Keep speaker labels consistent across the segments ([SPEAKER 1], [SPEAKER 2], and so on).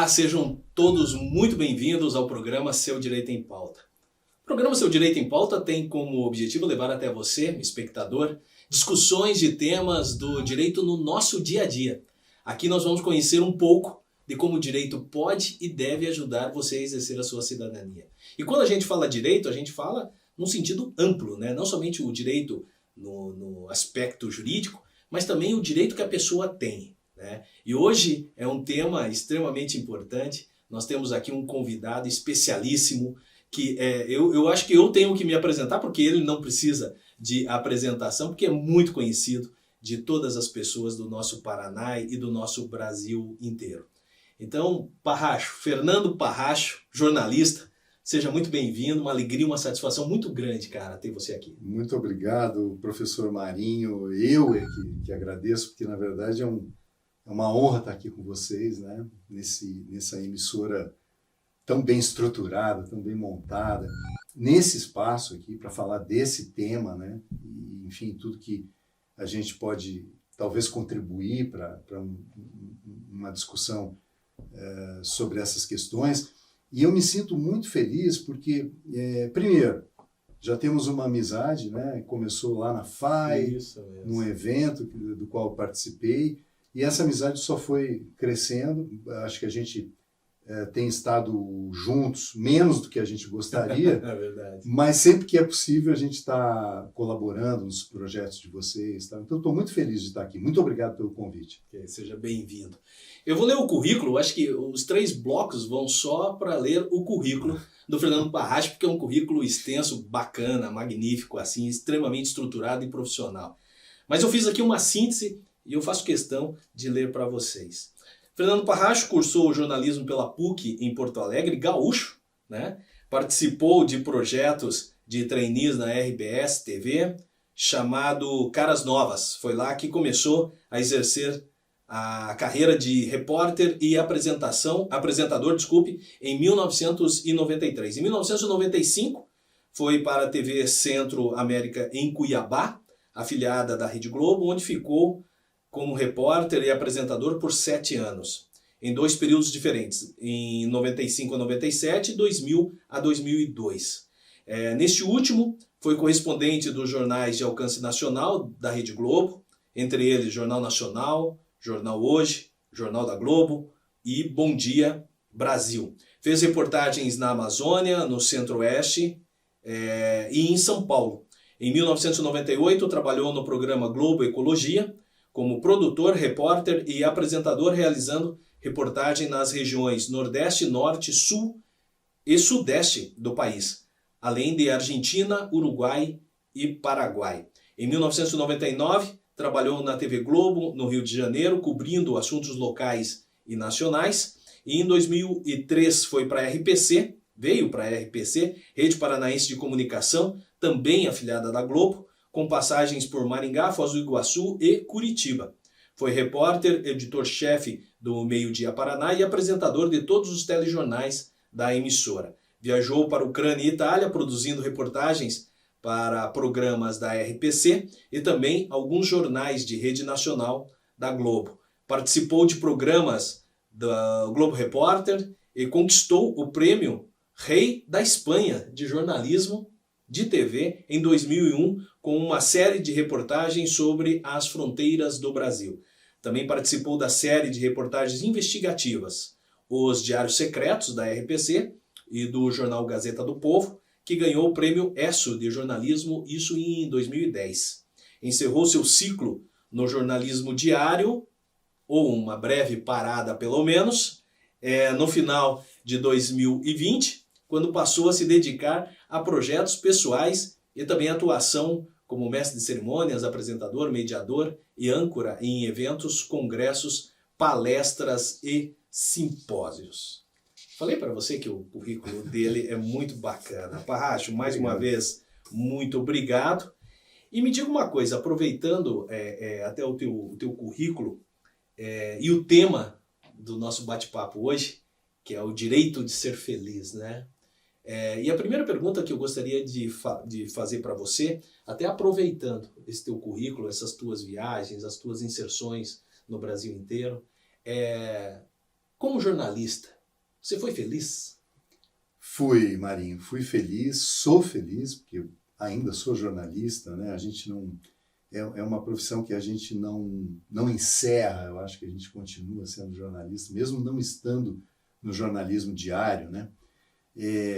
[SPEAKER 1] Olá, sejam todos muito bem-vindos ao programa Seu Direito em Pauta. O programa Seu Direito em Pauta tem como objetivo levar até você, espectador, discussões de temas do direito no nosso dia a dia. Aqui nós vamos conhecer um pouco de como o direito pode e deve ajudar você a exercer a sua cidadania. E quando a gente fala direito, a gente fala num sentido amplo, né? Não somente o direito no aspecto jurídico, mas também o direito que a pessoa tem, né? E hoje é um tema extremamente importante. Nós temos aqui um convidado especialíssimo que eu acho que eu tenho que me apresentar, porque ele não precisa de apresentação, porque é muito conhecido de todas as pessoas do nosso Paraná e do nosso Brasil inteiro. Então, Parracho, Fernando Parracho, jornalista, seja muito bem-vindo, uma alegria, uma satisfação muito grande, cara, ter você aqui.
[SPEAKER 2] Muito obrigado, professor Marinho. Eu que agradeço, porque na verdade é uma honra estar aqui com vocês, né? Nessa emissora tão bem estruturada, tão bem montada, nesse espaço aqui para falar desse tema, né? E, enfim, tudo que a gente pode talvez contribuir para uma discussão sobre essas questões. E eu me sinto muito feliz porque, primeiro, já temos uma amizade, né? Começou lá na FAI, num evento do qual eu participei, e essa amizade só foi crescendo. Acho que a gente tem estado juntos menos do que a gente gostaria,
[SPEAKER 1] É verdade.
[SPEAKER 2] Mas sempre que é possível a gente está colaborando nos projetos de vocês. Tá? Então, estou muito feliz de estar aqui. Muito obrigado pelo convite.
[SPEAKER 1] Seja bem-vindo. Eu vou ler o currículo, acho que os 3 blocos vão só para ler o currículo do Fernando Parracho, porque é um currículo extenso, bacana, magnífico, assim, extremamente estruturado e profissional. Mas eu fiz aqui uma síntese e eu faço questão de ler para vocês. Fernando Parracho cursou jornalismo pela PUC em Porto Alegre, gaúcho, né? Participou de projetos de trainees na RBS TV, chamado Caras Novas. Foi lá que começou a exercer a carreira de repórter e apresentador, em 1993. Em 1995, foi para a TV Centro América em Cuiabá, afiliada da Rede Globo, onde ficou como repórter e apresentador por 7 anos, em 2 períodos diferentes, em 95 a 97 e 2000 a 2002. Neste último, foi correspondente dos jornais de alcance nacional da Rede Globo, entre eles Jornal Nacional, Jornal Hoje, Jornal da Globo e Bom Dia Brasil. Fez reportagens na Amazônia, no Centro-Oeste e em São Paulo. Em 1998, trabalhou no programa Globo Ecologia, como produtor, repórter e apresentador, realizando reportagem nas regiões Nordeste, Norte, Sul e Sudeste do país, além de Argentina, Uruguai e Paraguai. Em 1999, trabalhou na TV Globo, no Rio de Janeiro, cobrindo assuntos locais e nacionais. E em 2003 foi para a RPC, veio para a RPC, Rede Paranaense de Comunicação, também afiliada da Globo, com passagens por Maringá, Foz do Iguaçu e Curitiba. Foi repórter, editor-chefe do Meio Dia Paraná e apresentador de todos os telejornais da emissora. Viajou para a Ucrânia e Itália, produzindo reportagens para programas da RPC e também alguns jornais de rede nacional da Globo. Participou de programas do Globo Repórter e conquistou o prêmio Rei da Espanha de jornalismo de TV em 2001, com uma série de reportagens sobre as fronteiras do Brasil. Também participou da série de reportagens investigativas Os Diários Secretos, da RPC, e do jornal Gazeta do Povo, que ganhou o prêmio ESSO de jornalismo, isso em 2010. Encerrou seu ciclo no jornalismo diário, ou uma breve parada pelo menos, no final de 2020, quando passou a se dedicar a projetos pessoais e também atuação como mestre de cerimônias, apresentador, mediador e âncora em eventos, congressos, palestras e simpósios. Falei para você que o currículo dele é muito bacana. Parracho, mais uma vez, muito obrigado. E me diga uma coisa, aproveitando até o teu currículo e o tema do nosso bate-papo hoje, que é o direito de ser feliz, né? E a primeira pergunta que eu gostaria de fazer para você, até aproveitando esse teu currículo, essas tuas viagens, as tuas inserções no Brasil inteiro, como jornalista, Você foi feliz?
[SPEAKER 2] Fui, Marinho, fui feliz, sou feliz, porque eu ainda sou jornalista, né? A gente não... É uma profissão que a gente não encerra, eu acho que a gente continua sendo jornalista, mesmo não estando no jornalismo diário, né?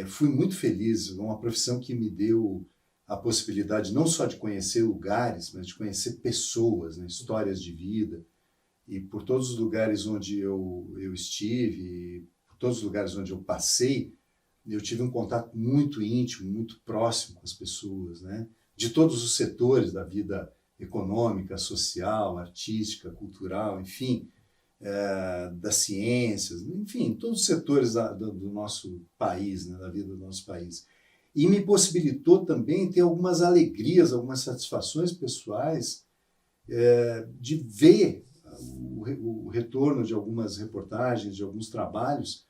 [SPEAKER 2] Fui muito feliz, uma profissão que me deu a possibilidade não só de conhecer lugares, mas de conhecer pessoas, né? Histórias de vida. E por todos os lugares onde eu estive, por todos os lugares onde eu passei, eu tive um contato muito íntimo, muito próximo com as pessoas, né? De todos os setores da vida econômica, social, artística, cultural, enfim, das ciências, enfim, todos os setores do nosso país, né? Da vida do nosso país. E me possibilitou também ter algumas alegrias, algumas satisfações pessoais de ver o retorno de algumas reportagens, de alguns trabalhos,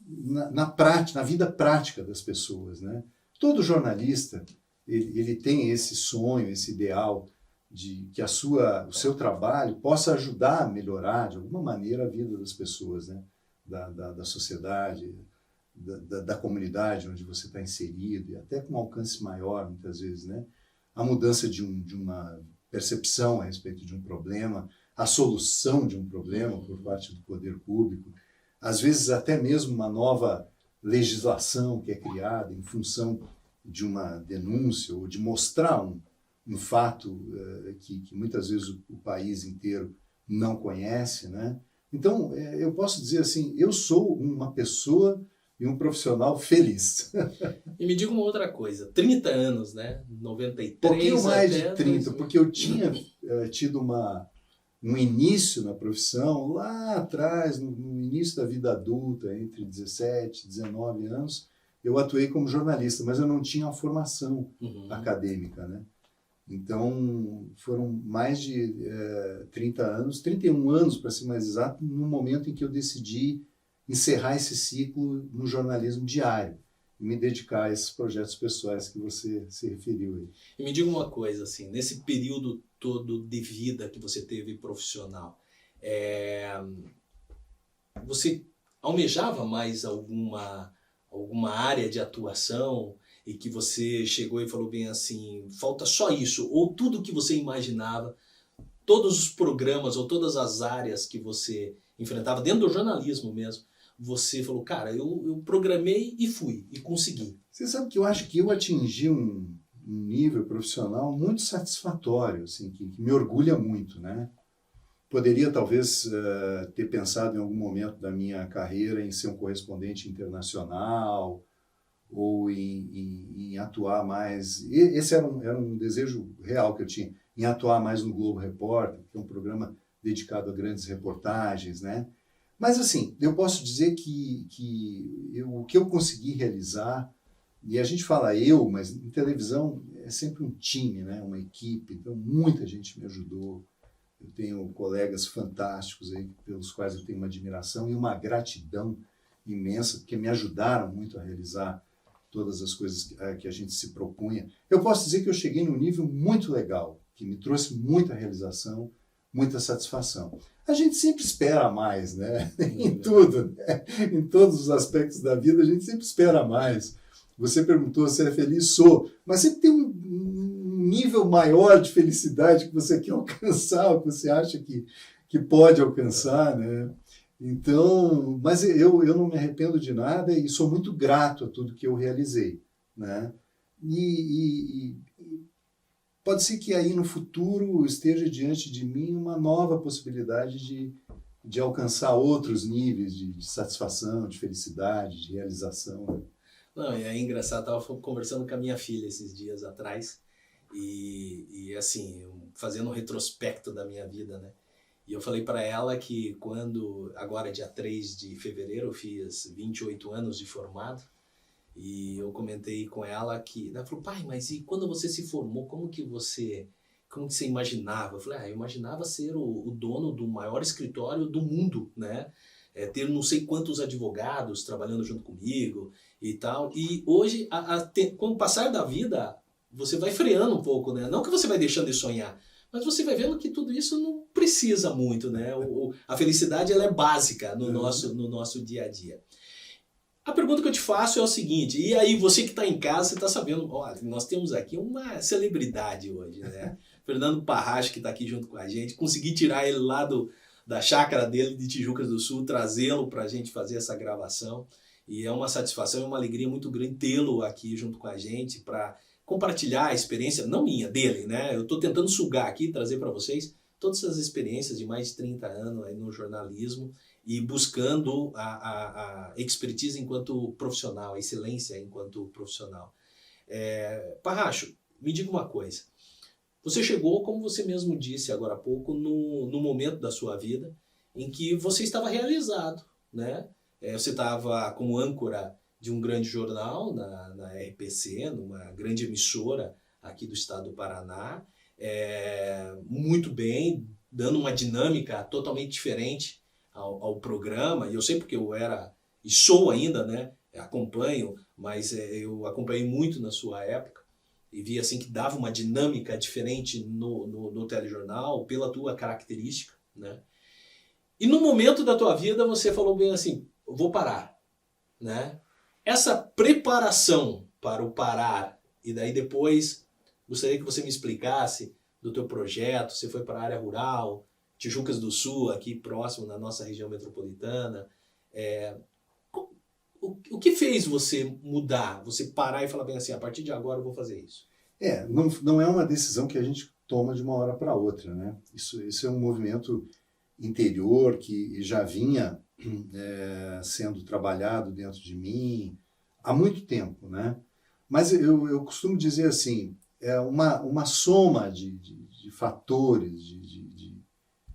[SPEAKER 2] na vida prática das pessoas, né? Todo jornalista ele tem esse sonho, esse ideal de que o seu trabalho possa ajudar a melhorar de alguma maneira a vida das pessoas, né? Da sociedade, da comunidade onde você está inserido, e até com um alcance maior, muitas vezes, né? A mudança de uma percepção a respeito de um problema, a solução de um problema por parte do poder público, às vezes até mesmo uma nova legislação que é criada em função de uma denúncia ou de mostrar um fato que muitas vezes o país inteiro não conhece, né? Então, eu posso dizer assim, eu sou uma pessoa e um profissional feliz.
[SPEAKER 1] E me diga uma outra coisa, 30 anos, né? 93
[SPEAKER 2] um pouquinho mais
[SPEAKER 1] até
[SPEAKER 2] de 30,
[SPEAKER 1] 2000.
[SPEAKER 2] porque eu tinha tido um início na profissão lá atrás, no início da vida adulta, entre 17 e 19 anos, eu atuei como jornalista, mas eu não tinha a formação acadêmica, né? Então, foram mais de 30 anos, 31 anos, para ser mais exato, no momento em que eu decidi encerrar esse ciclo no jornalismo diário e me dedicar a esses projetos pessoais que você se referiu aí.
[SPEAKER 1] E me diga uma coisa, assim, nesse período todo de vida que você teve profissional, você almejava mais alguma área de atuação e que você chegou e falou bem assim, falta só isso, ou tudo que você imaginava, todos os programas ou todas as áreas que você enfrentava, dentro do jornalismo mesmo, você falou, cara, eu programei e fui, e consegui.
[SPEAKER 2] Você sabe que eu acho que eu atingi um nível profissional muito satisfatório, assim, que me orgulha muito, né? Poderia talvez ter pensado em algum momento da minha carreira em ser um correspondente internacional ou em atuar mais... Esse era um desejo real que eu tinha, em atuar mais no Globo Repórter, que é um programa dedicado a grandes reportagens, né? Mas, assim, eu posso dizer que o que eu consegui realizar, e a gente fala eu, mas em televisão é sempre um time, né? Uma equipe, então muita gente me ajudou. Eu tenho colegas fantásticos aí, pelos quais eu tenho uma admiração e uma gratidão imensa, porque me ajudaram muito a realizar todas as coisas que a gente se propunha. Eu posso dizer que eu cheguei num nível muito legal, que me trouxe muita realização, muita satisfação. A gente sempre espera mais, né? Em tudo, né? Em todos os aspectos da vida, a gente sempre espera mais. Você perguntou se é feliz, sou, mas sempre tem um nível maior de felicidade que você quer alcançar, que você acha que pode alcançar, né? Então, mas eu não me arrependo de nada e sou muito grato a tudo que eu realizei, né? E pode ser que aí no futuro esteja diante de mim uma nova possibilidade de alcançar outros níveis de satisfação, de felicidade, de realização, né?
[SPEAKER 1] Não, é engraçado, eu estava conversando com a minha filha esses dias atrás e assim, fazendo um retrospecto da minha vida, né? E eu falei para ela que agora dia 3 de fevereiro, eu fiz 28 anos de formado e eu comentei com ela ela falou, pai, mas e quando você se formou, como que você imaginava? Eu falei, eu imaginava ser o dono do maior escritório do mundo, né? Ter não sei quantos advogados trabalhando junto comigo e tal. E hoje, com o passar da vida, você vai freando um pouco, né? Não que você vai deixando de sonhar, Mas você vai vendo que tudo isso não precisa muito, né? A felicidade ela é básica no nosso dia a dia. A pergunta que eu te faço é o seguinte, e aí você que está em casa, você está sabendo, olha, nós temos aqui uma celebridade hoje, né? Fernando Parracho, que está aqui junto com a gente, consegui tirar ele lá da chácara dele de Tijucas do Sul, trazê-lo para a gente fazer essa gravação. E é uma satisfação e uma alegria muito grande tê-lo aqui junto com a gente para compartilhar a experiência, não minha, dele, né? Eu estou tentando sugar aqui, trazer para vocês todas essas experiências de mais de 30 anos aí no jornalismo e buscando a expertise enquanto profissional, a excelência enquanto profissional. Parracho, me diga uma coisa. Você chegou, como você mesmo disse agora há pouco, no momento da sua vida em que você estava realizado, né? Você estava como âncora de um grande jornal na RPC, numa grande emissora aqui do estado do Paraná, muito bem, dando uma dinâmica totalmente diferente ao programa, e eu sei porque eu era, e sou ainda, né? Acompanho, mas eu acompanhei muito na sua época, e vi assim que dava uma dinâmica diferente no telejornal, pela tua característica, né? E no momento da tua vida você falou bem assim, eu vou parar, né? Essa preparação para o parar, e daí depois gostaria que você me explicasse do teu projeto, você foi para a área rural, Tijucas do Sul, aqui próximo na nossa região metropolitana. O que fez você mudar, você parar e falar bem assim, a partir de agora eu vou fazer isso?
[SPEAKER 2] Não é uma decisão que a gente toma de uma hora para outra, né? Isso é um movimento interior que já vinha sendo trabalhado dentro de mim há muito tempo, né? Mas eu costumo dizer assim, é uma soma de fatores,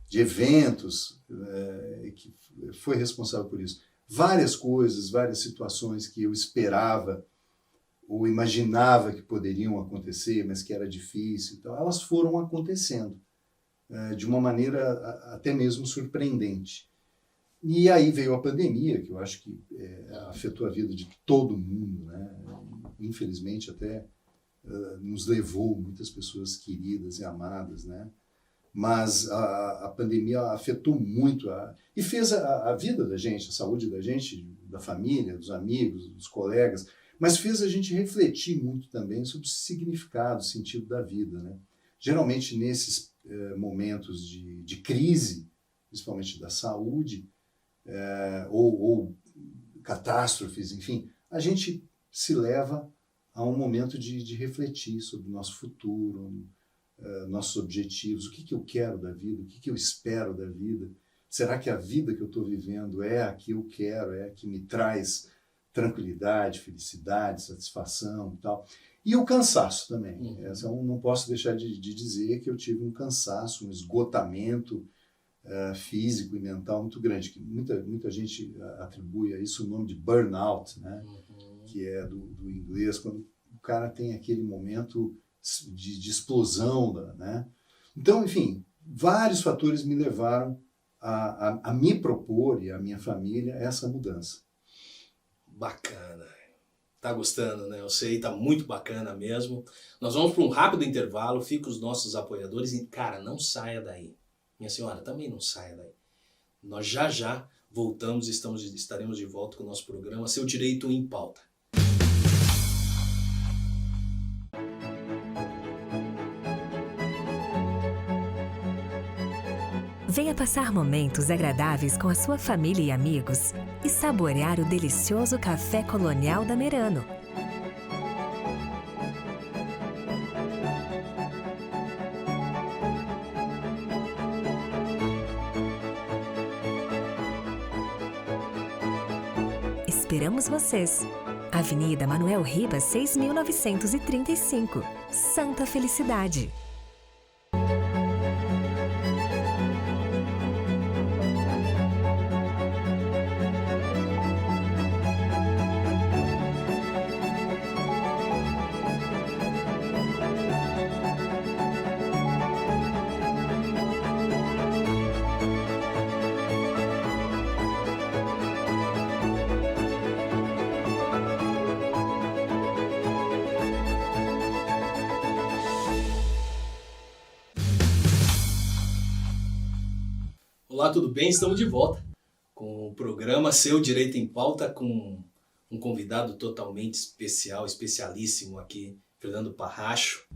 [SPEAKER 2] de eventos que foi responsável por isso. Várias coisas, várias situações que eu esperava ou imaginava que poderiam acontecer, mas que era difícil, então, elas foram acontecendo de uma maneira até mesmo surpreendente. E aí veio a pandemia, que eu acho que afetou a vida de todo mundo, né? Infelizmente até nos levou muitas pessoas queridas e amadas, né? Mas a pandemia afetou muito e fez a vida da gente, a saúde da gente, da família, dos amigos, dos colegas, mas fez a gente refletir muito também sobre o significado, o sentido da vida, né? Geralmente nesses momentos de crise, principalmente da saúde, ou catástrofes, enfim, a gente se leva a um momento de refletir sobre o nosso futuro, nossos objetivos, o que eu quero da vida, o que eu espero da vida. Será que a vida que eu estou vivendo é a que eu quero, é a que me traz tranquilidade, felicidade, satisfação e tal? E o cansaço também. Eu não posso deixar de dizer que eu tive um cansaço, um esgotamento físico e mental muito grande, que muita gente atribui a isso o nome de burnout, né? Que é do inglês, quando o cara tem aquele momento de explosão, né? Então, enfim, vários fatores me levaram a me propor e a minha família essa mudança.
[SPEAKER 1] Bacana. Tá gostando, né? Eu sei, tá muito bacana mesmo. Nós vamos para um rápido intervalo, fica os nossos apoiadores e, cara, não saia daí. Minha senhora, também não saia daí. Nós já voltamos, estaremos de volta com o nosso programa Seu Direito em Pauta.
[SPEAKER 3] Venha passar momentos agradáveis com a sua família e amigos e saborear o delicioso café colonial da Merano. Esperamos vocês! Avenida Manuel Ribas, 6.935, Santa Felicidade.
[SPEAKER 1] Olá, tudo bem? Estamos de volta com o programa Seu Direito em Pauta, com um convidado totalmente especial, especialíssimo aqui, Fernando Parracho.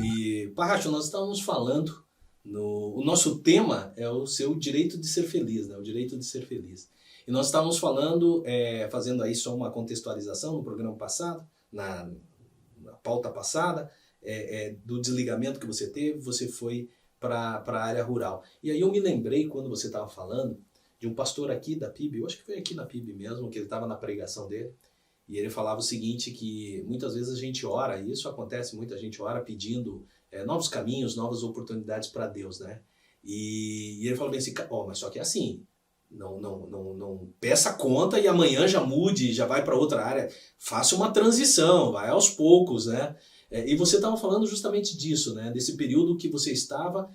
[SPEAKER 1] E, Parracho, nós estávamos falando, o nosso tema é o seu direito de ser feliz, né? O direito de ser feliz. E nós estávamos falando, fazendo aí só uma contextualização no programa passado, na pauta passada, do desligamento que você teve, você foi para a área rural. E aí eu me lembrei, quando você estava falando, de um pastor aqui da PIB, eu acho que foi aqui na PIB mesmo, que ele estava na pregação dele, e ele falava o seguinte, que muitas vezes a gente ora, e isso acontece, muita gente ora pedindo novos caminhos, novas oportunidades para Deus, né? E ele falou bem assim, mas só que é assim, não peça conta e amanhã já mude, já vai para outra área, faça uma transição, vai aos poucos, né? E você estava falando justamente disso, né? Desse período que você estava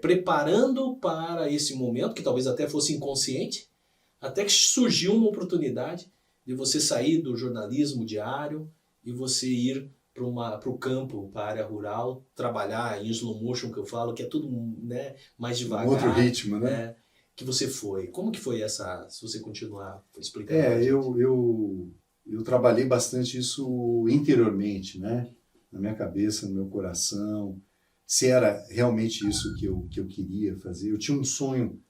[SPEAKER 1] preparando para esse momento, que talvez até fosse inconsciente, até que surgiu uma oportunidade de você sair do jornalismo diário e você ir para o campo, para a área rural, trabalhar em slow motion, que eu falo, que é tudo, né, mais devagar.
[SPEAKER 2] Um outro ritmo, né?
[SPEAKER 1] Que você foi. Como que foi essa, se você continuar explicando?
[SPEAKER 2] Eu trabalhei bastante isso interiormente, né? Na minha cabeça, no meu coração, se era realmente isso que eu queria fazer. Eu tinha um sonho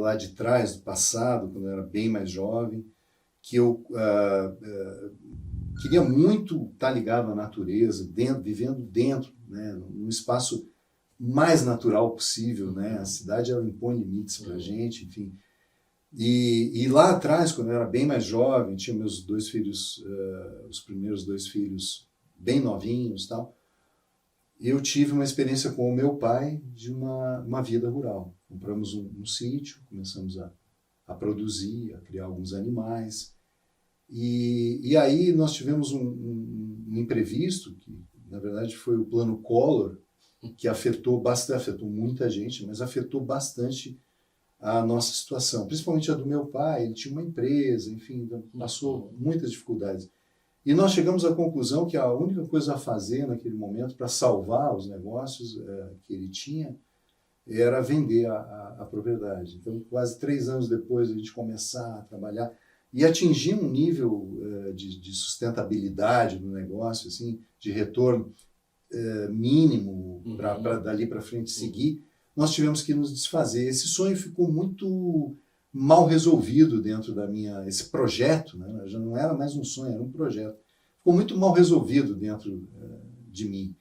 [SPEAKER 2] lá de trás, do passado, quando eu era bem mais jovem, que eu queria muito estar ligado à natureza, vivendo dentro, né, num espaço mais natural possível, né? A cidade ela impõe limites para a gente, enfim. E lá atrás, quando eu era bem mais jovem, tinha meus 2 filhos, os primeiros 2 filhos bem novinhos, tal. Eu tive uma experiência com o meu pai de uma vida rural. Compramos um sítio, começamos a produzir, a criar alguns animais. E aí nós tivemos um imprevisto, que na verdade foi o plano Collor, que afetou muita gente, mas afetou bastante a nossa situação, principalmente a do meu pai. Ele tinha uma empresa, enfim, passou muitas dificuldades. E nós chegamos à conclusão que a única coisa a fazer naquele momento para salvar os negócios que ele tinha era vender a propriedade. Então, quase 3 anos depois, a gente começar a trabalhar e atingir um nível de sustentabilidade do negócio, assim, de retorno mínimo para dali para frente seguir, nós tivemos que nos desfazer. Esse sonho ficou muito mal resolvido dentro esse projeto, né? Já não era mais um sonho, era um projeto. Ficou muito mal resolvido dentro de mim.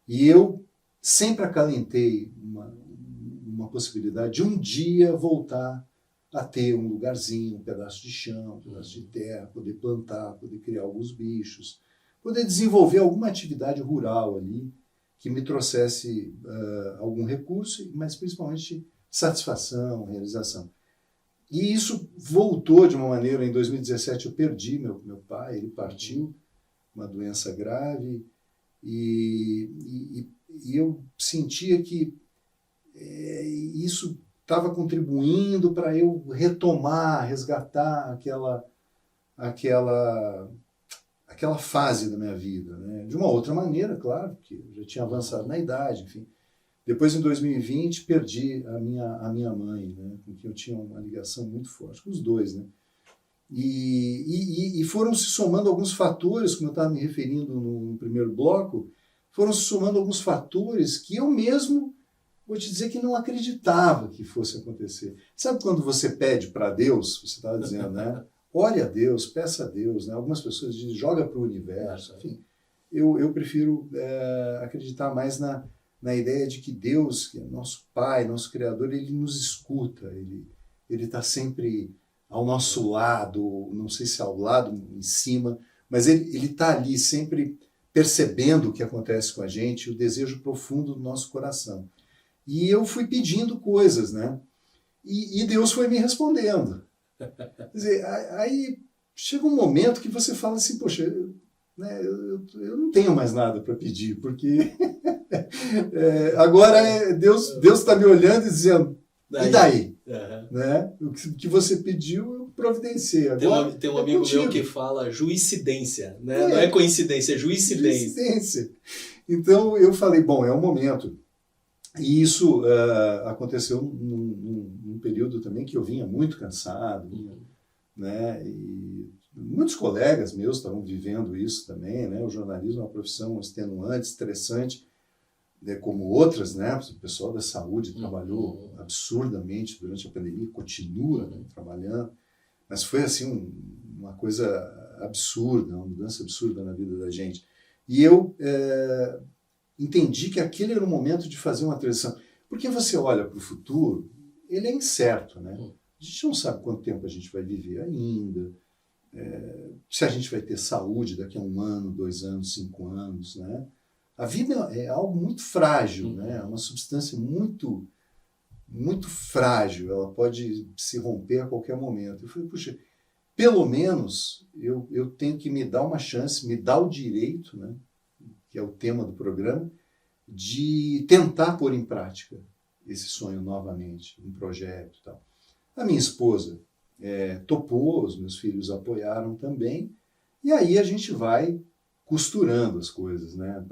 [SPEAKER 2] E eu sempre acalentei uma possibilidade de um dia voltar a ter um lugarzinho, um pedaço de chão, um pedaço de terra, poder plantar, poder criar alguns bichos, poder desenvolver alguma atividade rural ali que me trouxesse algum recurso, mas principalmente satisfação, realização. E isso voltou de uma maneira, em 2017 eu perdi meu pai, ele partiu, uma doença grave, e eu sentia que isso estava contribuindo para eu resgatar aquela fase da minha vida, né? De uma outra maneira, claro, porque eu já tinha avançado na idade, enfim. Depois, em 2020, perdi a minha mãe, né, com quem eu tinha uma ligação muito forte, com os dois, né? E foram se somando alguns fatores, como eu estava me referindo no primeiro bloco, foram se somando alguns fatores que eu mesmo, vou te dizer que não acreditava que fosse acontecer. Sabe quando você pede para Deus, você estava dizendo, né? Ore a Deus, peça a Deus, né? Algumas pessoas dizem, joga para o universo, enfim. Eu prefiro acreditar mais na ideia de que Deus, que é nosso Pai, nosso Criador, Ele nos escuta, Ele está sempre ao nosso lado, não sei se ao lado, em cima, mas Ele está ali sempre percebendo o que acontece com a gente, o desejo profundo do nosso coração. E eu fui pedindo coisas, né? E Deus foi me respondendo. Quer dizer, aí chega um momento que você fala assim, poxa, eu não tenho mais nada para pedir, porque agora Deus está me olhando e dizendo, e daí? Uhum. Né? O que você pediu, eu providenciei. Agora,
[SPEAKER 1] tem um amigo meu que fala juicidência, né? Não é coincidência, é juicidência.
[SPEAKER 2] Então eu falei, bom, é o momento. E isso aconteceu num período também que eu vinha muito cansado, né? E muitos colegas meus estavam vivendo isso também, né? O jornalismo é uma profissão extenuante, estressante, né? Como outras, né? O pessoal da saúde trabalhou absurdamente durante a pandemia, continua, né, trabalhando, mas foi assim uma coisa absurda, uma mudança absurda na vida da gente. E eu entendi que aquele era o momento de fazer uma transição. Porque você olha para o futuro, ele é incerto, né? A gente não sabe quanto tempo a gente vai viver ainda, se a gente vai ter saúde daqui a 1 ano, 2 anos, 5 anos, né? A vida é algo muito frágil, né? É uma substância muito, muito frágil, ela pode se romper a qualquer momento. Eu falei, puxa, pelo menos eu tenho que me dar uma chance, me dar o direito, né? Que é o tema do programa, de tentar pôr em prática esse sonho novamente, um projeto e tal. A minha esposa topou, os meus filhos apoiaram também, e aí a gente vai costurando as coisas, né?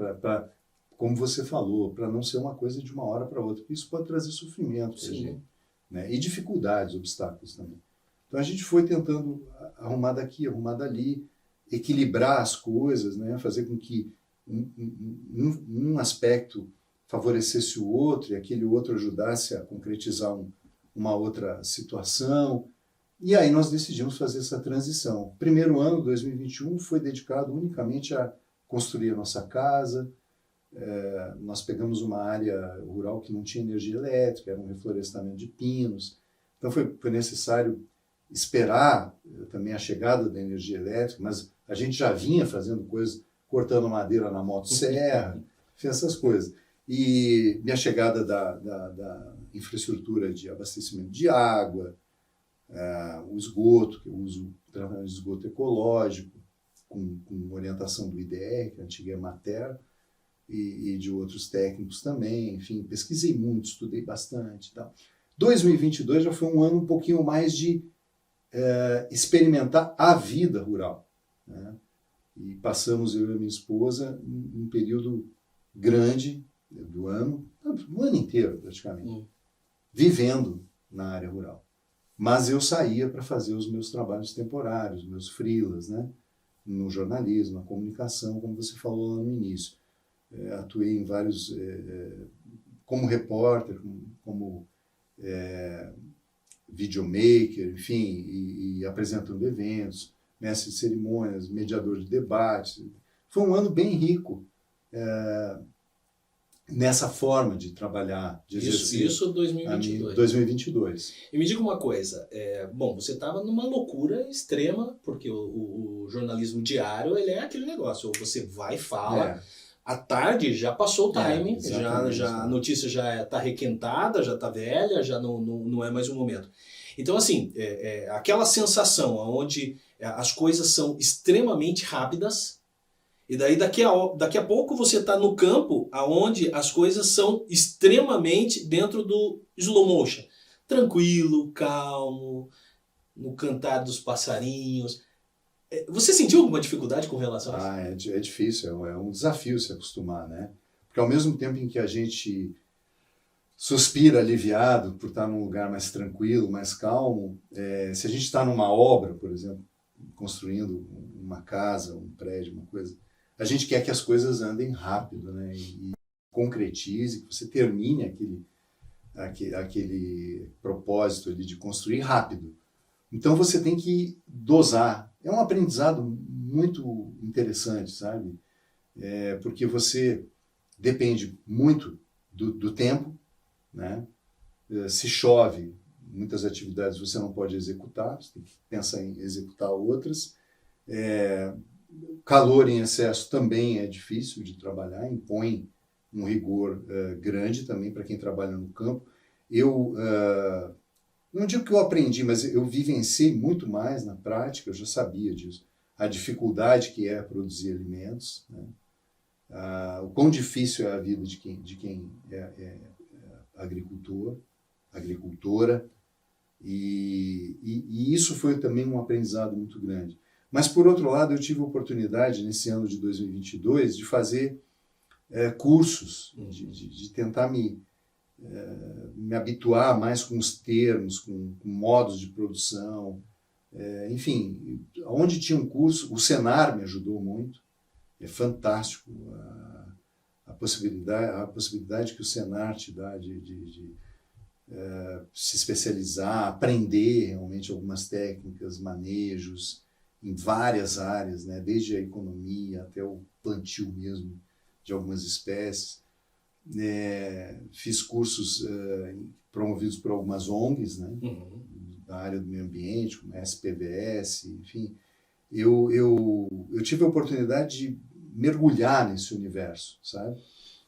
[SPEAKER 2] Como você falou, para não ser uma coisa de uma hora para outra, porque isso pode trazer sofrimento para a gente, né? E dificuldades, obstáculos também. Então a gente foi tentando arrumar daqui, arrumar dali, equilibrar as coisas, né? Fazer com que um aspecto favorecesse o outro e aquele outro ajudasse a concretizar uma outra situação. E aí nós decidimos fazer essa transição. Primeiro ano, 2021, foi dedicado unicamente a construir a nossa casa. Nós pegamos uma área rural que não tinha energia elétrica, era um reflorestamento de pinos. Então foi necessário esperar também a chegada da energia elétrica, mas a gente já vinha fazendo coisas, cortando madeira na motosserra, fez essas coisas. E a chegada da infraestrutura de abastecimento de água, o esgoto, que eu uso tratamento de esgoto ecológico, com orientação do IDR, que é a antiga Emater, e de outros técnicos também. Enfim, pesquisei muito, estudei bastante. Tal. 2022 já foi um ano um pouquinho mais de experimentar a vida rural, né? E passamos, eu e a minha esposa, um período grande do ano, o ano inteiro praticamente, vivendo na área rural. Mas eu saía para fazer os meus trabalhos temporários, meus freelas, né? No jornalismo, na comunicação, como você falou lá no início. Atuei em vários, como repórter, como videomaker, enfim, e apresentando eventos, mestre de cerimônias, mediador de debates. Foi um ano bem rico nessa forma de trabalhar, de exercer.
[SPEAKER 1] Isso 2022.
[SPEAKER 2] 2022.
[SPEAKER 1] E me diga uma coisa, bom, você estava numa loucura extrema, porque o jornalismo diário, ele é aquele negócio, você vai e fala, à tarde já passou o timing, já a notícia já está requentada, já está velha, já não é mais um momento. Então, assim, aquela sensação onde as coisas são extremamente rápidas, e daí daqui a pouco você está no campo onde as coisas são extremamente dentro do slow motion. Tranquilo, calmo, no cantar dos passarinhos. Você sentiu alguma dificuldade com relação a isso?
[SPEAKER 2] É difícil, é um desafio se acostumar, né? Porque ao mesmo tempo em que a gente suspira aliviado por estar num lugar mais tranquilo, mais calmo, se a gente está numa obra, por exemplo, construindo uma casa, um prédio, uma coisa, a gente quer que as coisas andem rápido, né? E concretize, que você termine aquele propósito ali de construir rápido. Então você tem que dosar. É um aprendizado muito interessante, sabe? Porque você depende muito do tempo, né? Se chove, muitas atividades você não pode executar, você tem que pensar em executar outras. Calor em excesso também é difícil de trabalhar, impõe um rigor grande também para quem trabalha no campo. Eu não digo que eu aprendi, mas eu vivenciei muito mais na prática, eu já sabia disso. A dificuldade que é produzir alimentos, né? O quão difícil é a vida de quem é agricultor, agricultora, e isso foi também um aprendizado muito grande. Mas, por outro lado, eu tive a oportunidade, nesse ano de 2022, de fazer cursos, de tentar me me habituar mais com os termos, com modos de produção. Enfim, onde tinha um curso, o Senar me ajudou muito. É fantástico a possibilidade que o Senar te dá de se especializar, aprender realmente algumas técnicas, manejos em várias áreas, né? Desde a economia até o plantio mesmo de algumas espécies. Fiz cursos promovidos por algumas ONGs, né? Da área do meio ambiente, como a SPVS, enfim. Eu tive a oportunidade de mergulhar nesse universo, sabe?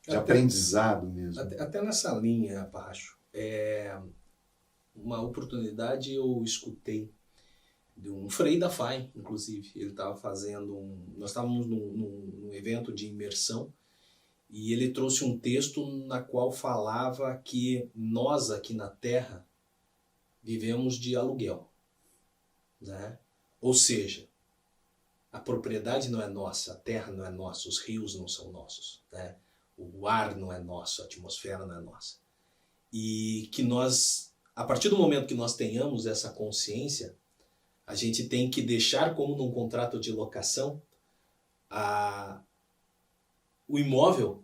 [SPEAKER 2] De aprendizado mesmo.
[SPEAKER 1] Até nessa linha, Pacho, uma oportunidade eu escutei de um Frei da FAI, inclusive. Ele estava fazendo nós estávamos num evento de imersão e ele trouxe um texto na qual falava que nós aqui na Terra vivemos de aluguel, né? Ou seja, a propriedade não é nossa, a terra não é nossa, os rios não são nossos, né? O ar não é nosso, a atmosfera não é nossa. E que nós, a partir do momento que nós tenhamos essa consciência, a gente tem que deixar, como num contrato de locação, o imóvel,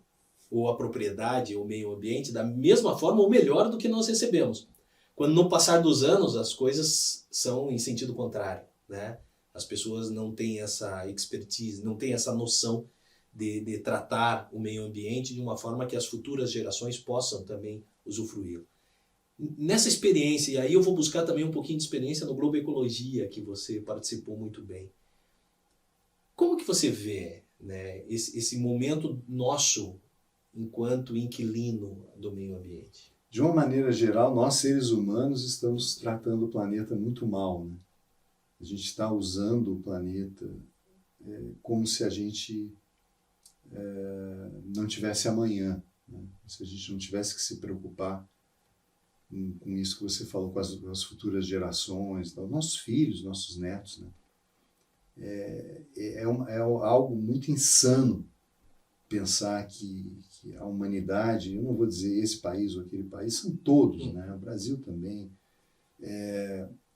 [SPEAKER 1] ou a propriedade, ou o meio ambiente, da mesma forma ou melhor do que nós recebemos. Quando no passar dos anos as coisas são em sentido contrário, né? As pessoas não têm essa expertise, não têm essa noção de tratar o meio ambiente de uma forma que as futuras gerações possam também usufruí-lo. Nessa experiência, e aí eu vou buscar também um pouquinho de experiência no Globo Ecologia, que você participou muito bem. Como que você vê, né, esse momento nosso enquanto inquilino do meio ambiente?
[SPEAKER 2] De uma maneira geral, nós seres humanos estamos tratando o planeta muito mal, né? A gente está usando o planeta como se a gente não tivesse amanhã, né? Se a gente não tivesse que se preocupar com isso que você falou, com as futuras gerações, nossos filhos, nossos netos, né? É algo muito insano pensar que a humanidade, eu não vou dizer esse país ou aquele país, são todos, né? O Brasil também,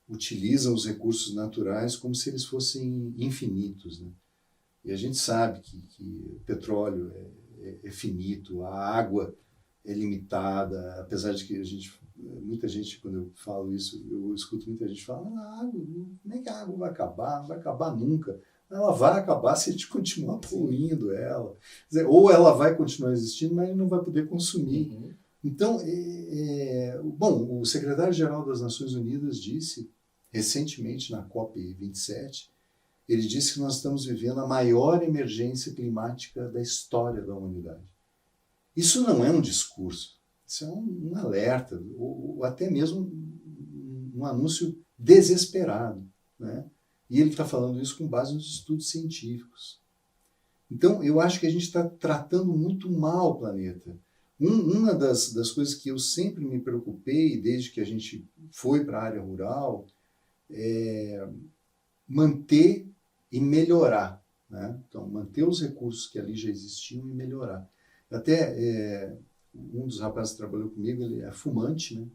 [SPEAKER 2] utilizam os recursos naturais como se eles fossem infinitos, né? E a gente sabe que o petróleo é finito, a água é limitada, apesar de que muita gente, quando eu falo isso, eu escuto muita gente falar, a água, como é que a água vai acabar? Não vai acabar nunca. Ela vai acabar se a gente continuar poluindo ela. Quer dizer, ou ela vai continuar existindo, mas não vai poder consumir. Uhum. Então, bom, o secretário-geral das Nações Unidas disse, recentemente na COP27, ele disse que nós estamos vivendo a maior emergência climática da história da humanidade. Isso não é um discurso, isso é um alerta, ou até mesmo um anúncio desesperado, né? E ele está falando isso com base nos estudos científicos. Então, eu acho que a gente está tratando muito mal o planeta. Uma das coisas que eu sempre me preocupei, desde que a gente foi para a área rural, é manter e melhorar, né? Então, manter os recursos que ali já existiam e melhorar. Até um dos rapazes que trabalhou comigo, ele é fumante, né?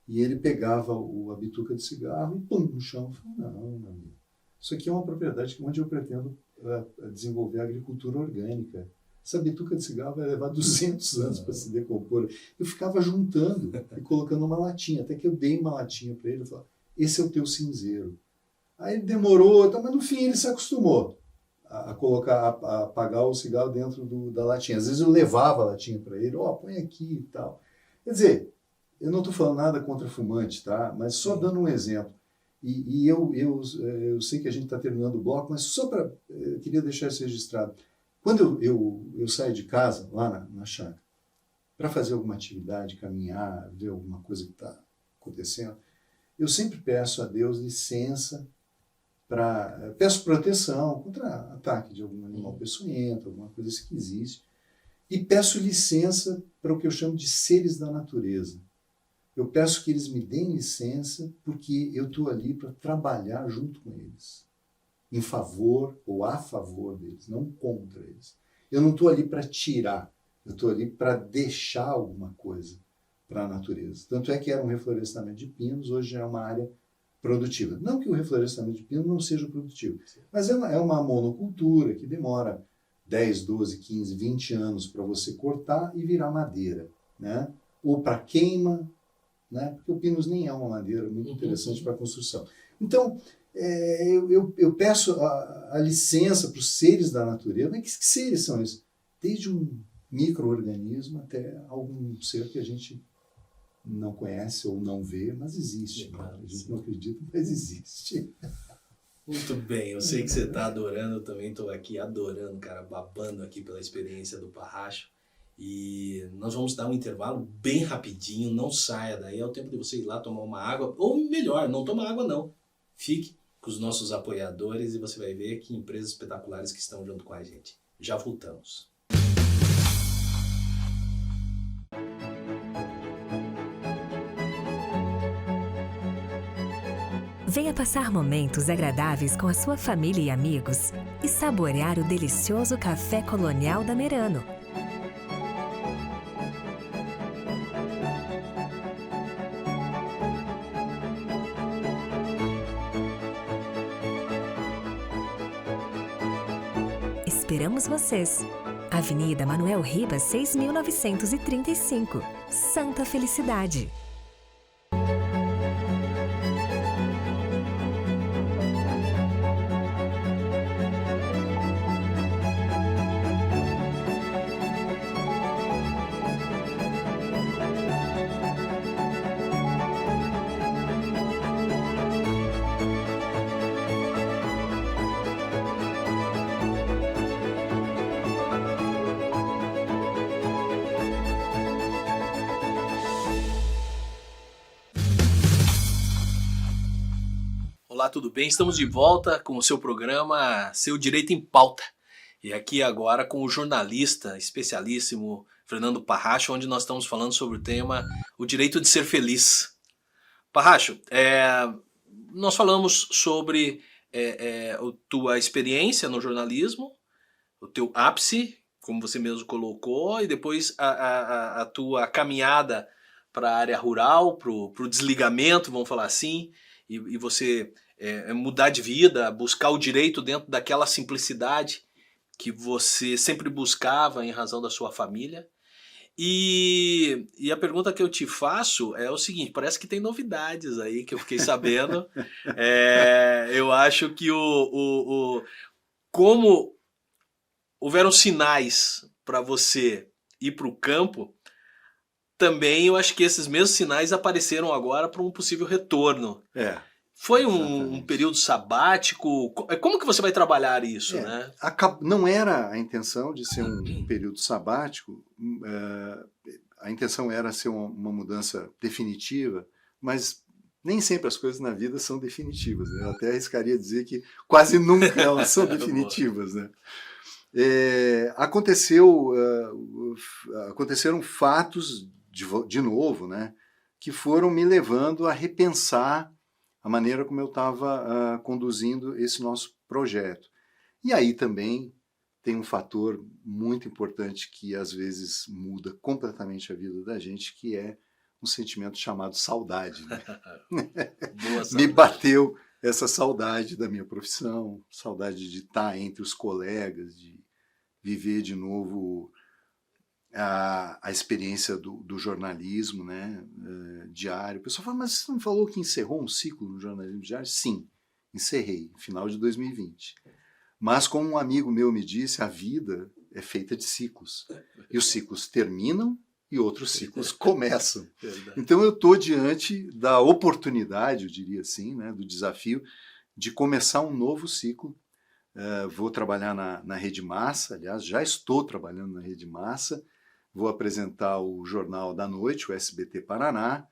[SPEAKER 2] E ele pegava a bituca de cigarro e pum, no chão. Eu falei, não, meu amigo. Isso aqui é uma propriedade onde eu pretendo desenvolver a agricultura orgânica. Essa bituca de cigarro vai levar 200 anos para se decompor. Eu ficava juntando e colocando uma latinha, até que eu dei uma latinha para ele e falei, esse é o teu cinzeiro. Aí ele demorou, mas no fim ele se acostumou a apagar o cigarro dentro da latinha. Às vezes eu levava a latinha para ele, põe aqui e tal. Quer dizer, eu não estou falando nada contra fumante, tá? Mas só dando um exemplo. E eu sei que a gente está terminando o bloco, mas só para... Eu queria deixar isso registrado. Quando eu saio de casa, lá na chácara, para fazer alguma atividade, caminhar, ver alguma coisa que está acontecendo, eu sempre peço a Deus licença, peço proteção contra ataque de algum animal peçonhento, alguma coisa assim que existe, e peço licença para o que eu chamo de seres da natureza. Eu peço que eles me deem licença porque eu estou ali para trabalhar junto com eles, em favor ou a favor deles, não contra eles. Eu não estou ali para tirar, eu estou ali para deixar alguma coisa para a natureza. Tanto é que era um reflorestamento de pinos, hoje é uma área produtiva. Não que o reflorestamento de pinos não seja produtivo, mas é uma monocultura que demora 10, 12, 15, 20 anos para você cortar e virar madeira, né? Ou para queima, né? Porque o pinus nem é uma madeira muito interessante para construção. Então, eu peço a licença para os seres da natureza. Mas que seres são esses? Desde um micro-organismo até algum ser que a gente não conhece ou não vê, mas existe. Né? A gente não acredita, mas existe.
[SPEAKER 1] Muito bem, eu sei que você está adorando, eu também estou aqui adorando, cara, babando aqui pela experiência do Parracho. E nós vamos dar um intervalo bem rapidinho, não saia daí, é o tempo de você ir lá tomar uma água, ou melhor, não toma água não. Fique com os nossos apoiadores e você vai ver que empresas espetaculares que estão junto com a gente. Já voltamos.
[SPEAKER 3] Venha passar momentos agradáveis com a sua família e amigos e saborear o delicioso café colonial da Merano. Esperamos vocês! Avenida Manuel Ribas, 6.935, Santa Felicidade.
[SPEAKER 1] Olá, tudo bem? Estamos de volta com o seu programa Seu Direito em Pauta. E aqui agora com o jornalista especialíssimo Fernando Parracho, onde nós estamos falando sobre o tema o direito de ser feliz. Parracho, nós falamos sobre a tua experiência no jornalismo, o teu ápice, como você mesmo colocou, e depois a tua caminhada para a área rural, para o desligamento, vamos falar assim, e você mudar de vida, buscar o direito dentro daquela simplicidade que você sempre buscava em razão da sua família. E a pergunta que eu te faço é o seguinte, parece que tem novidades aí que eu fiquei sabendo. Eu acho que como houveram sinais para você ir para o campo, também eu acho que esses mesmos sinais apareceram agora para um possível retorno. Foi um período sabático? Como que você vai trabalhar isso, né?
[SPEAKER 2] Não era a intenção de ser um período sabático, a intenção era ser uma mudança definitiva, mas nem sempre as coisas na vida são definitivas. Né? Eu até arriscaria dizer que quase nunca elas são definitivas. Né? Aconteceram fatos, de novo, né, que foram me levando a repensar a maneira como eu estava conduzindo esse nosso projeto. E aí também tem um fator muito importante que às vezes muda completamente a vida da gente, que é um sentimento chamado saudade. Né?
[SPEAKER 1] Boa saudade.
[SPEAKER 2] Me bateu essa saudade da minha profissão, saudade de estar entre os colegas, de viver de novo a experiência do jornalismo, né, diário. O pessoal fala, mas você não falou que encerrou um ciclo no jornalismo diário? Sim, encerrei, no final de 2020. Mas como um amigo meu me disse, a vida é feita de ciclos. E os ciclos terminam e outros ciclos começam. Então eu estou diante da oportunidade, eu diria assim, né, do desafio de começar um novo ciclo. Vou trabalhar na Rede Massa, aliás, já estou trabalhando na Rede Massa. Vou apresentar o Jornal da Noite, o SBT Paraná,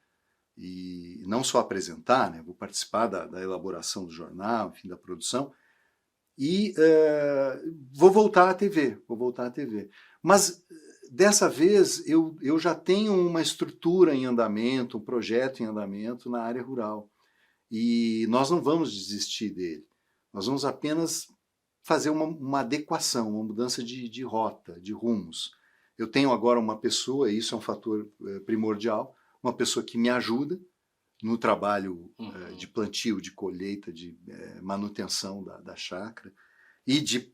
[SPEAKER 2] e não só apresentar, né, vou participar da elaboração do jornal, enfim, da produção, e vou voltar à TV. Mas dessa vez eu já tenho uma estrutura em andamento, um projeto em andamento na área rural, e nós não vamos desistir dele, nós vamos apenas fazer uma adequação, uma mudança de rota, de rumos. Eu tenho agora uma pessoa, e isso é um fator primordial, uma pessoa que me ajuda no trabalho
[SPEAKER 1] Uhum.
[SPEAKER 2] de plantio, de colheita, de manutenção da chácara e de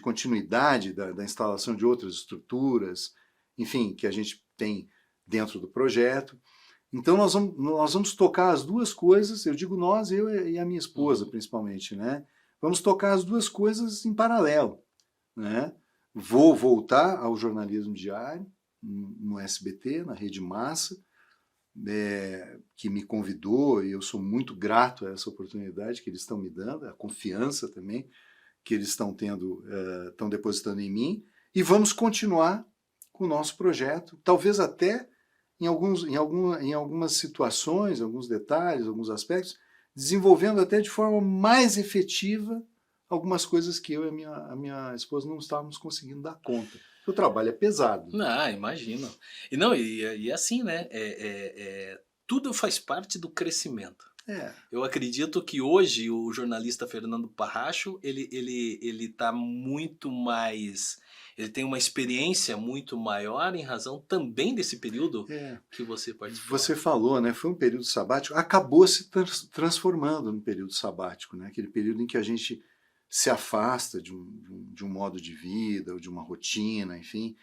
[SPEAKER 2] continuidade da instalação de outras estruturas, enfim, que a gente tem dentro do projeto. Então nós vamos tocar as duas coisas, eu digo nós, eu e a minha esposa principalmente, né? Vamos tocar as duas coisas em paralelo, né? Vou voltar ao jornalismo diário, no SBT, na Rede Massa, que me convidou, e eu sou muito grato a essa oportunidade que eles estão me dando, a confiança também que eles estão tendo, estão depositando em mim, e vamos continuar com o nosso projeto, talvez até em algumas situações, alguns detalhes, alguns aspectos, desenvolvendo até de forma mais efetiva algumas coisas que eu e a minha esposa não estávamos conseguindo dar conta. O trabalho é pesado.
[SPEAKER 1] Não, imagino. E não, e assim, né? Tudo faz parte do crescimento. Eu acredito que hoje o jornalista Fernando Parracho, ele tá muito mais... Ele tem uma experiência muito maior em razão também desse período que você participou.
[SPEAKER 2] Você falou, né? Foi um período sabático, acabou se transformando num período sabático, né? Aquele período em que a gente se afasta de um modo de vida, ou de uma rotina, enfim,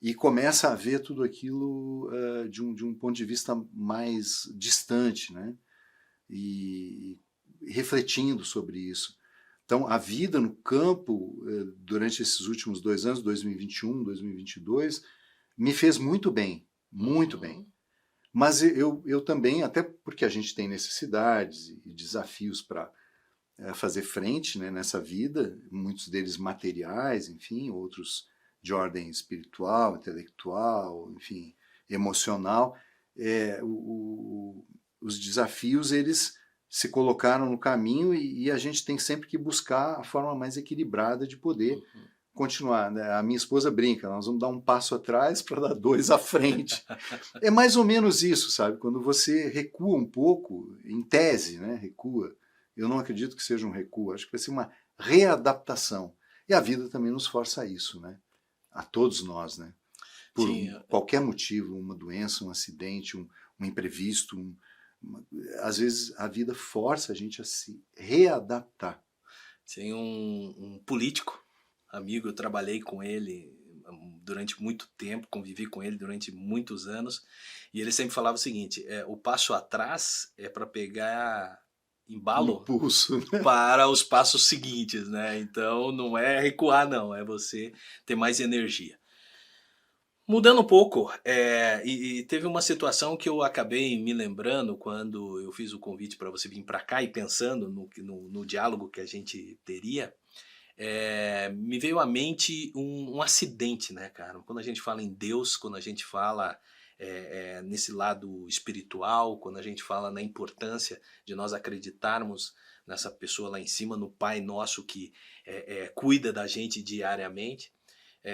[SPEAKER 2] e começa a ver tudo aquilo de um ponto de vista mais distante, né? E refletindo sobre isso. Então, a vida no campo, durante esses últimos 2 anos, 2021, 2022, me fez muito bem, muito bem. Mas eu também, até porque a gente tem necessidades e desafios para fazer frente, né, nessa vida, muitos deles materiais, enfim, outros de ordem espiritual, intelectual, enfim, emocional, os desafios, eles se colocaram no caminho e a gente tem sempre que buscar a forma mais equilibrada de poder continuar, né? A minha esposa brinca, nós vamos dar um passo atrás para dar 2 à frente. É mais ou menos isso, sabe? Quando você recua um pouco, em tese, né? Recua. Eu não acredito que seja um recuo, acho que vai ser uma readaptação. E a vida também nos força a isso, né? A todos nós, né? Por qualquer motivo, uma doença, um acidente, um imprevisto, às vezes a vida força a gente a se readaptar.
[SPEAKER 1] Tem um político, amigo, eu trabalhei com ele durante muito tempo, convivi com ele durante muitos anos, e ele sempre falava o seguinte, o passo atrás é para pegar embalo,
[SPEAKER 2] impulso, né?
[SPEAKER 1] Para os passos seguintes, né? Então não é recuar, não, é você ter mais energia. Mudando um pouco, e teve uma situação que eu acabei me lembrando quando eu fiz o convite para você vir para cá e pensando no diálogo que a gente teria, me veio à mente um acidente, né, cara? Quando a gente fala em Deus, quando a gente fala nesse lado espiritual, quando a gente fala na importância de nós acreditarmos nessa pessoa lá em cima, no Pai Nosso que cuida da gente diariamente,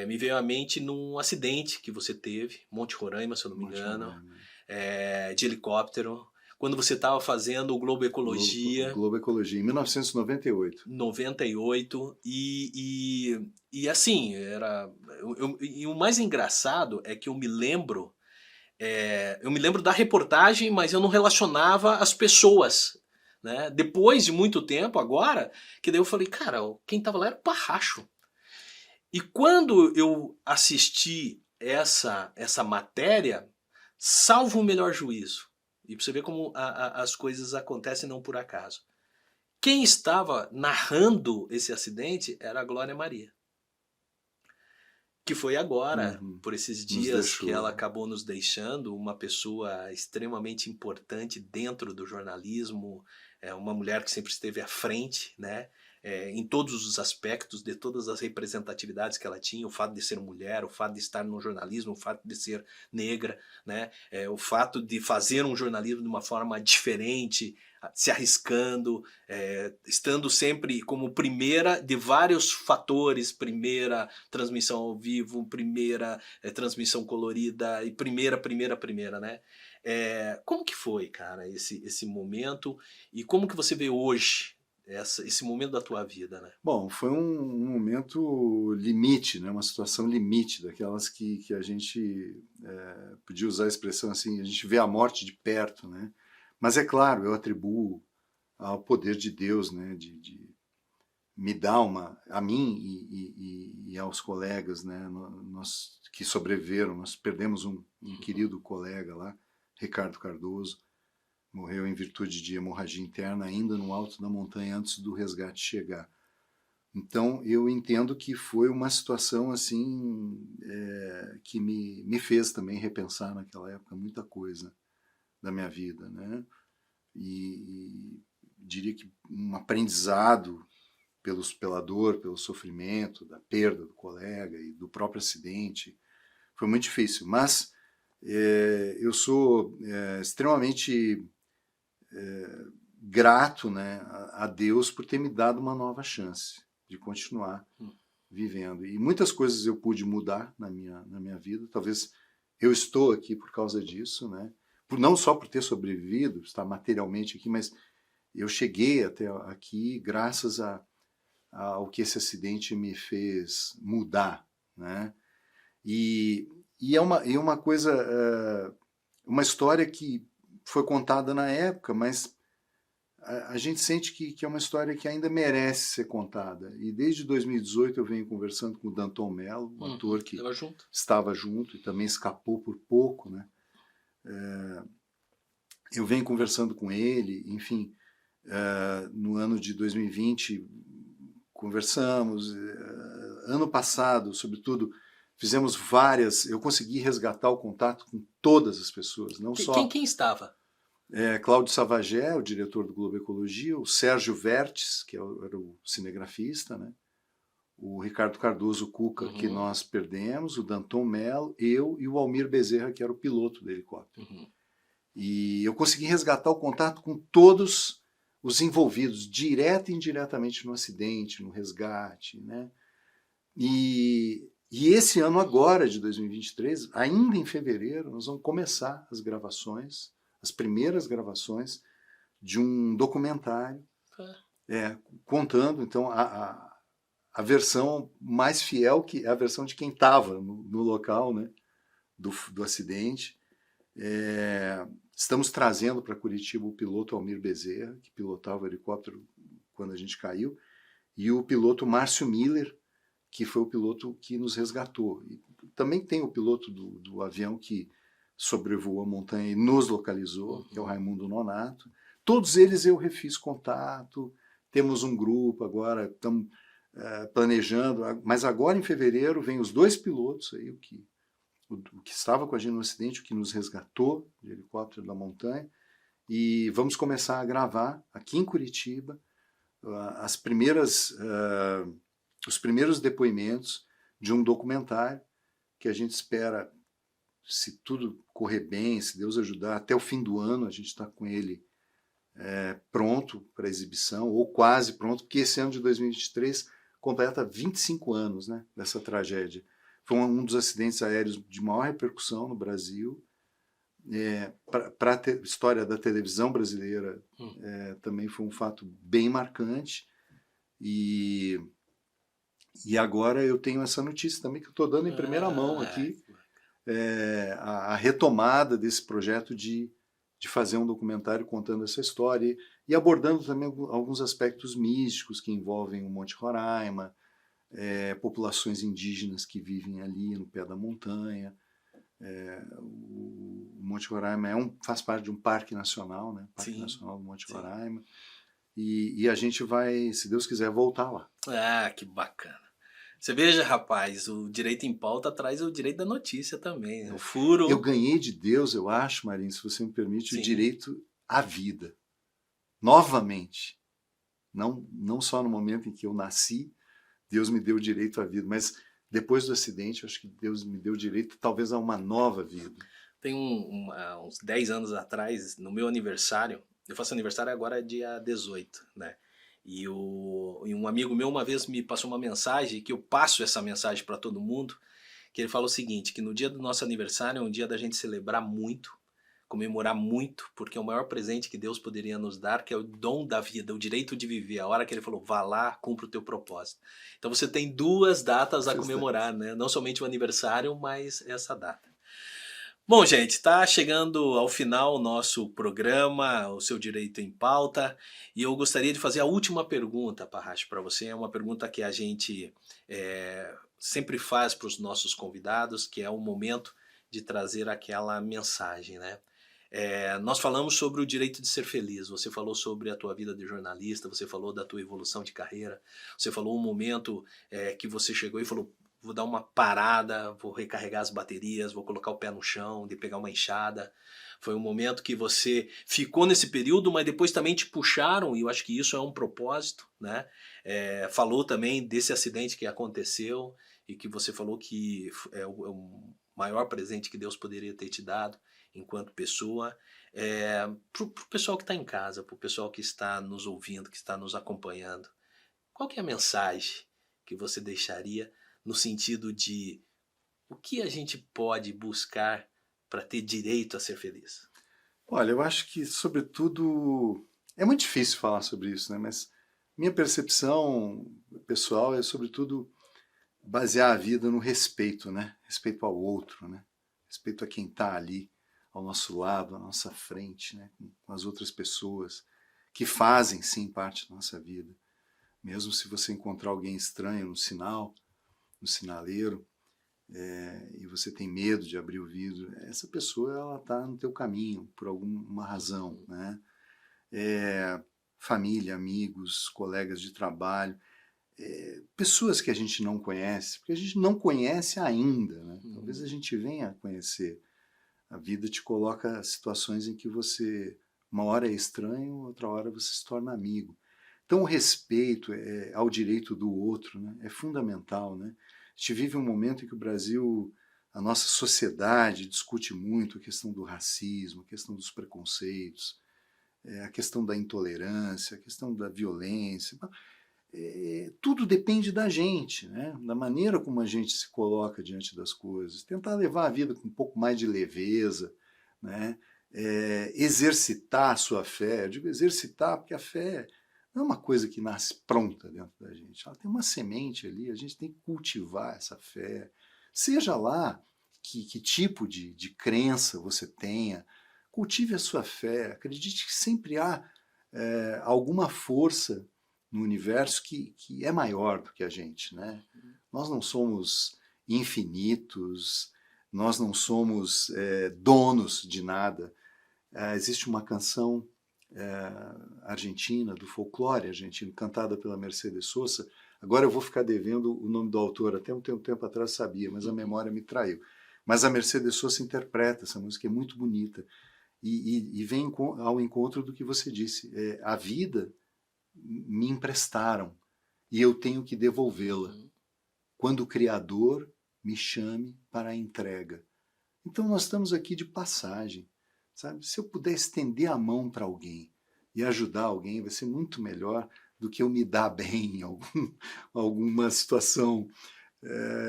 [SPEAKER 1] me veio à mente num acidente que você teve, Monte Roraima, se eu não me engano, de helicóptero, quando você estava fazendo o Globo Ecologia.
[SPEAKER 2] Globo Ecologia, em 1998.
[SPEAKER 1] 98, e assim, e o mais engraçado é que eu me lembro da reportagem, mas eu não relacionava as pessoas, né? Depois de muito tempo, agora, que daí eu falei, cara, quem estava lá era o Parracho. E quando eu assisti essa matéria, salvo o melhor juízo, e pra você ver como as coisas acontecem não por acaso, quem estava narrando esse acidente era a Glória Maria. Que foi agora, por esses dias que ela acabou nos deixando, uma pessoa extremamente importante dentro do jornalismo, uma mulher que sempre esteve à frente, né? Em todos os aspectos, de todas as representatividades que ela tinha, o fato de ser mulher, o fato de estar no jornalismo, o fato de ser negra, né? O fato de fazer um jornalismo de uma forma diferente, se arriscando, estando sempre como primeira de vários fatores, primeira transmissão ao vivo, primeira transmissão colorida e primeira, né? Como que foi, cara, esse momento, e como que você vê hoje esse momento da tua vida, né?
[SPEAKER 2] Bom, foi um momento limite, né? Uma situação limite, daquelas que a gente, podia usar a expressão assim, a gente vê a morte de perto, né? Mas é claro, eu atribuo ao poder de Deus, né? De me dar a mim e aos colegas, né? Nós que sobreviveram, nós perdemos um querido colega lá, Ricardo Cardoso, morreu em virtude de hemorragia interna ainda no alto da montanha antes do resgate chegar. Então eu entendo que foi uma situação assim que me fez também repensar naquela época muita coisa da minha vida, né? E diria que um aprendizado pela dor, pelo sofrimento, da perda do colega e do próprio acidente. Foi muito difícil, mas eu sou extremamente grato, né, a Deus por ter me dado uma nova chance de continuar vivendo. E muitas coisas eu pude mudar na minha vida. Talvez eu estou aqui por causa disso, né? Não só por ter sobrevivido, estar materialmente aqui, mas eu cheguei até aqui graças ao que esse acidente me fez mudar, né? E é uma coisa, uma história que foi contada na época, mas a gente sente que é uma história que ainda merece ser contada. E desde 2018 eu venho conversando com o Danton Mello, um ator que estava junto e também escapou por pouco, né? Eu venho conversando com ele, enfim, no ano de 2020 conversamos, ano passado, sobretudo, fizemos eu consegui resgatar o contato com todas as pessoas, não só...
[SPEAKER 1] Quem estava?
[SPEAKER 2] Cláudio Savagé, o diretor do Globo Ecologia, o Sérgio Vertes, que era o cinegrafista, né? O Ricardo Cardoso Cuca, que nós perdemos, o Danton Mello, eu e o Almir Bezerra, que era o piloto do helicóptero. E eu consegui resgatar o contato com todos os envolvidos, direto e indiretamente no acidente, no resgate, né? E esse ano agora, de 2023, ainda em fevereiro, nós vamos começar as primeiras gravações de um documentário contando, então, a versão mais fiel, que é a versão de quem estava no local, né, do acidente. Estamos trazendo para Curitiba o piloto Almir Bezerra, que pilotava o helicóptero quando a gente caiu, e o piloto Márcio Miller, que foi o piloto que nos resgatou. E também tem o piloto do avião que sobrevoou a montanha e nos localizou, que é o Raimundo Nonato. Todos eles eu refiz contato, temos um grupo agora, estamos planejando, mas agora em fevereiro vem os 2 pilotos, aí, o que estava com a gente no acidente, o que nos resgatou de helicóptero da montanha, e vamos começar a gravar aqui em Curitiba os primeiros depoimentos de um documentário que a gente espera, se tudo correr bem, se Deus ajudar, até o fim do ano a gente está com ele pronto para exibição, ou quase pronto, porque esse ano de 2023 completa 25 anos, né, dessa tragédia. Foi um dos acidentes aéreos de maior repercussão no Brasil. Para a história da televisão brasileira, também foi um fato bem marcante. E agora eu tenho essa notícia também que eu estou dando em primeira mão aqui, a retomada desse projeto de fazer um documentário contando essa história e abordando também alguns aspectos místicos que envolvem o Monte Roraima, populações indígenas que vivem ali no pé da montanha. O Monte Roraima faz parte de um parque nacional, né? Parque Nacional do Monte Roraima. E a gente vai, se Deus quiser, voltar lá.
[SPEAKER 1] Ah, que bacana. Você veja, rapaz, o Direito em Pauta traz o direito da notícia também, né? O furo...
[SPEAKER 2] Eu ganhei de Deus, eu acho, Marinho, se você me permite, o direito à vida. Novamente. Não só no momento em que eu nasci, Deus me deu o direito à vida, mas depois do acidente, eu acho que Deus me deu o direito, talvez, a uma nova vida.
[SPEAKER 1] Tem uns 10 anos atrás, no meu aniversário, eu faço aniversário agora dia 18, né? E um amigo meu uma vez me passou uma mensagem, que eu passo essa mensagem para todo mundo, que ele falou o seguinte, que no dia do nosso aniversário é um dia da gente celebrar muito, comemorar muito, porque é o maior presente que Deus poderia nos dar, que é o dom da vida, o direito de viver. A hora que ele falou, vá lá, cumpra o teu propósito. Então você tem 2 datas a comemorar, né? Não somente o aniversário, mas essa data. Bom, gente, está chegando ao final o nosso programa, o Seu Direito em Pauta, e eu gostaria de fazer a última pergunta, Parracho, para você. É uma pergunta que a gente sempre faz para os nossos convidados, que é o momento de trazer aquela mensagem, né? Nós falamos sobre o direito de ser feliz, você falou sobre a tua vida de jornalista, você falou da tua evolução de carreira, você falou um momento que você chegou e falou, vou dar uma parada, vou recarregar as baterias, vou colocar o pé no chão, de pegar uma enxada. Foi um momento que você ficou nesse período, mas depois também te puxaram, e eu acho que isso é um propósito, né? Falou também desse acidente que aconteceu, e que você falou que é o maior presente que Deus poderia ter te dado enquanto pessoa. Para o pessoal que está em casa, para o pessoal que está nos ouvindo, que está nos acompanhando, qual que é a mensagem que você deixaria no sentido de o que a gente pode buscar para ter direito a ser feliz?
[SPEAKER 2] Olha, eu acho que, sobretudo, é muito difícil falar sobre isso, né? Mas minha percepção pessoal é, sobretudo, basear a vida no respeito, né? Respeito ao outro, né? Respeito a quem está ali, ao nosso lado, à nossa frente, né? Com as outras pessoas que fazem, sim, parte da nossa vida. Mesmo se você encontrar alguém estranho no sinal, no sinaleiro, e você tem medo de abrir o vidro, essa pessoa ela está no teu caminho por alguma razão, né? Família, amigos, colegas de trabalho, pessoas que a gente não conhece, porque a gente não conhece ainda, né? Talvez a gente venha a conhecer. A vida te coloca situações em que você, uma hora é estranho, outra hora você se torna amigo. Então o respeito ao direito do outro, né, é fundamental, né? A gente vive um momento em que o Brasil, a nossa sociedade discute muito a questão do racismo, a questão dos preconceitos, a questão da intolerância, a questão da violência. Tudo depende da gente, né? Da maneira como a gente se coloca diante das coisas. Tentar levar a vida com um pouco mais de leveza, né? Exercitar a sua fé. Eu digo exercitar porque a fé não é uma coisa que nasce pronta dentro da gente. Ela tem uma semente ali, a gente tem que cultivar essa fé. Seja lá que tipo de crença você tenha, cultive a sua fé. Acredite que sempre há alguma força no universo que é maior do que a gente, né? Nós não somos infinitos, nós não somos donos de nada. Existe uma canção argentina, do folclore argentino, cantada pela Mercedes Sosa. Agora eu vou ficar devendo o nome do autor, até um tempo atrás sabia, mas a memória me traiu. Mas a Mercedes Sosa interpreta essa música, é muito bonita. E vem ao encontro do que você disse. A vida me emprestaram e eu tenho que devolvê-la quando o Criador me chame para a entrega. Então nós estamos aqui de passagem, sabe? Se eu puder estender a mão para alguém e ajudar alguém, vai ser muito melhor do que eu me dar bem em alguma situação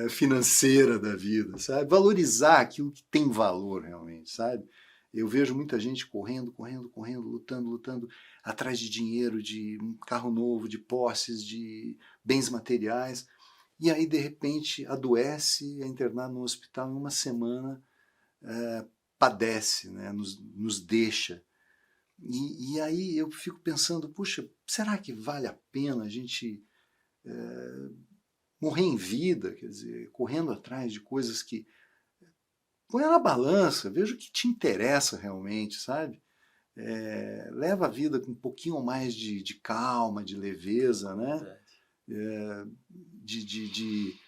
[SPEAKER 2] financeira da vida, sabe? Valorizar aquilo que tem valor realmente, sabe? Eu vejo muita gente correndo, lutando atrás de dinheiro, de um carro novo, de posses, de bens materiais. E aí, de repente, adoece, é internado no hospital em uma semana, padece, né? nos deixa. E aí eu fico pensando, puxa, será que vale a pena a gente morrer em vida, quer dizer, correndo atrás de coisas que... Põe na balança, veja o que te interessa realmente, sabe? Leva a vida com um pouquinho mais de calma, de leveza, né? De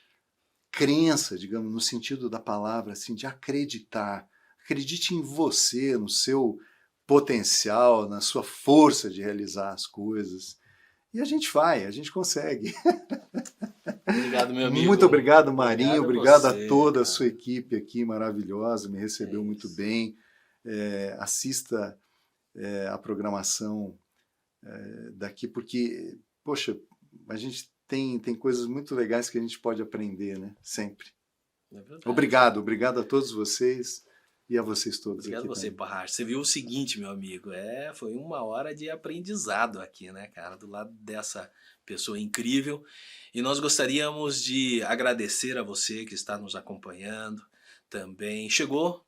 [SPEAKER 2] crença, digamos, no sentido da palavra, assim, de acreditar. Acredite em você, no seu potencial, na sua força de realizar as coisas. E a gente consegue.
[SPEAKER 1] Obrigado, meu amigo.
[SPEAKER 2] Muito obrigado, Marinho. Obrigado
[SPEAKER 1] a você,
[SPEAKER 2] a toda
[SPEAKER 1] cara.
[SPEAKER 2] a sua equipe aqui maravilhosa, me recebeu muito bem. Assista a programação daqui, porque, poxa, a gente tem coisas muito legais que a gente pode aprender, né? Sempre.
[SPEAKER 1] É verdade.
[SPEAKER 2] Obrigado a todos vocês. E a vocês todos
[SPEAKER 1] Obrigado
[SPEAKER 2] aqui
[SPEAKER 1] a você,
[SPEAKER 2] também.
[SPEAKER 1] Parracho. Você viu o seguinte, meu amigo, foi uma hora de aprendizado aqui, né, cara, do lado dessa pessoa incrível. E nós gostaríamos de agradecer a você que está nos acompanhando também. Chegou,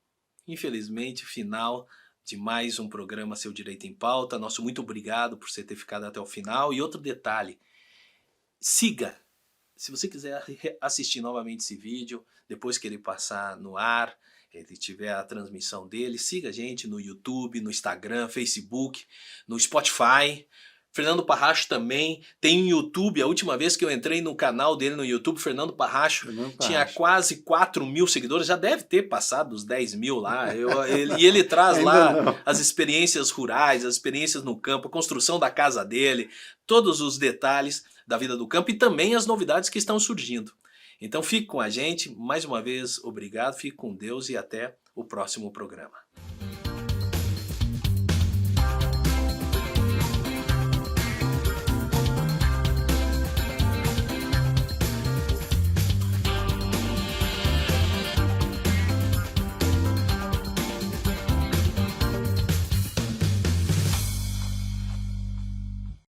[SPEAKER 1] infelizmente, o final de mais um programa Seu Direito em Pauta. Nosso muito obrigado por você ter ficado até o final. E outro detalhe, siga. Se você quiser assistir novamente esse vídeo, depois que ele passar no ar, ele tiver a transmissão dele, siga a gente no YouTube, no Instagram, Facebook, no Spotify. Fernando Parracho também tem um YouTube. A última vez que eu entrei no canal dele no YouTube, Fernando Parracho, tinha quase 4 mil seguidores. Já deve ter passado os 10 mil lá. E ele traz lá as experiências rurais, as experiências no campo, a construção da casa dele, todos os detalhes da vida do campo e também as novidades que estão surgindo. Então fique com a gente. Mais uma vez, obrigado. Fique com Deus e até o próximo programa.